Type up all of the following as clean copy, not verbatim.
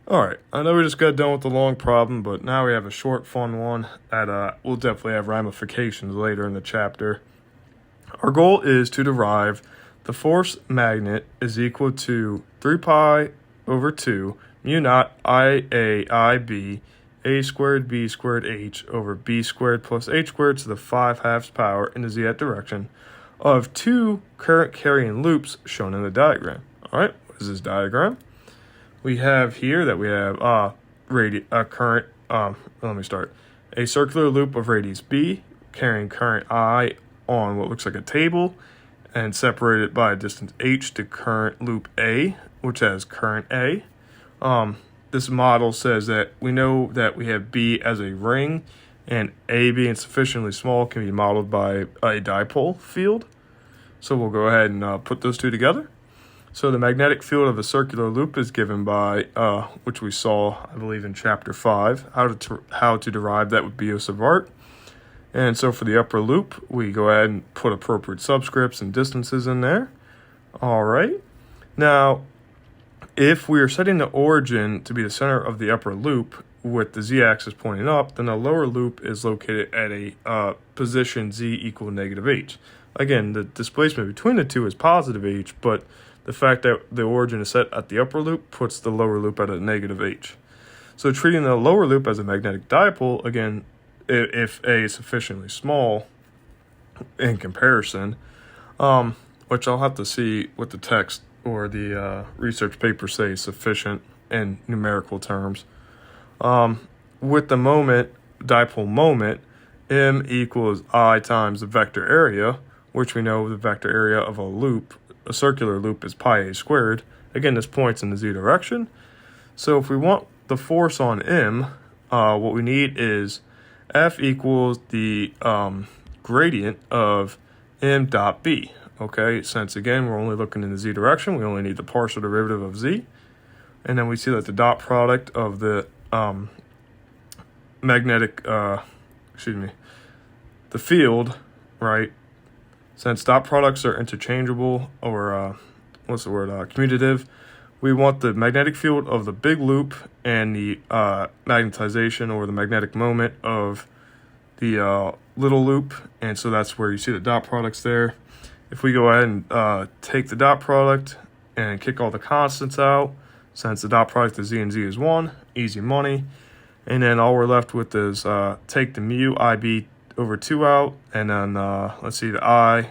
Alright, I know we just got done with the long problem, but now we have a short, fun one that will definitely have ramifications later in the chapter. Our goal is to derive the force magnet is equal to 3 pi over 2 mu naught IA IB a squared b squared h over b squared plus h squared to the 5/2 power in the z direction of two current carrying loops shown in the diagram. Alright, what is this diagram? We have here that we have current, let me start. A circular loop of radius b carrying current I on what looks like a table and separated by a distance h to current loop A, which has current A. This model says that we know that we have B as a ring and A being sufficiently small can be modeled by a dipole field. So we'll go ahead and put those two together. So the magnetic field of a circular loop is given by, which we saw, I believe, in Chapter 5, how to derive that with B sub art. And so for the upper loop, we go ahead and put appropriate subscripts and distances in there. All right. Now, if we are setting the origin to be the center of the upper loop with the z-axis pointing up, then the lower loop is located at a position z equal -h. Again, the displacement between the two is positive h, but the fact that the origin is set at the upper loop puts the lower loop at a -h. So treating the lower loop as a magnetic dipole, again, if A is sufficiently small in comparison, which I'll have to see what the text or the research paper say is sufficient in numerical terms. With the moment, dipole moment, M equals I times the vector area, which we know the vector area of a loop, a circular loop, is pi a squared. Again, this points in the z direction. So if we want the force on M, what we need is F equals the gradient of M dot B. Okay, since again, we're only looking in the z direction, we only need the partial derivative of z. And then we see that the dot product of the the field, right? Since dot products are interchangeable, or commutative, we want the magnetic field of the big loop and the magnetization or the magnetic moment of the little loop. And so that's where you see the dot products there. If we go ahead and take the dot product and kick all the constants out, since the dot product of z and z is 1, easy money. And then all we're left with is take the mu IB over 2 out, and then let's see, the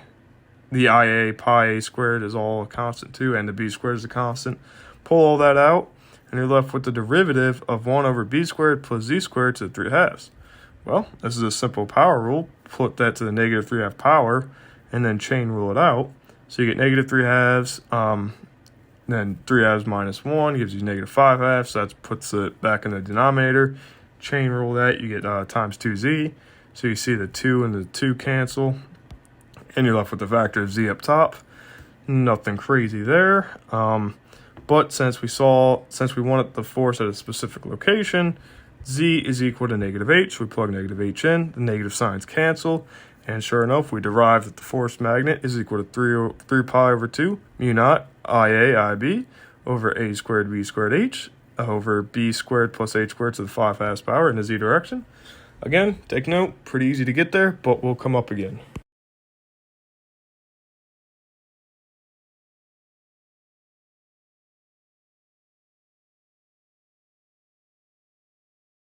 IA pi a squared is all a constant too, and the b squared is a constant. Pull all that out, and you're left with the derivative of 1 over b squared plus z squared to the 3/2. Well, this is a simple power rule. Put that to the -3/2 power, and then chain rule it out. So you get -3/2, then 3/2 minus 1 gives you -5/2, so that puts it back in the denominator. Chain rule that, you get times 2z. So you see the 2 and the 2 cancel, and you're left with the factor of z up top. Nothing crazy there. But since we wanted the force at a specific location, z is equal to -h. We plug -h in, the negative signs cancel, and sure enough, we derive that the force magnet is equal to 3 pi over 2 mu naught IA IB over a squared b squared h over b squared plus h squared to the 5/2 power in the z direction. Again, take note, pretty easy to get there, but we'll come up again.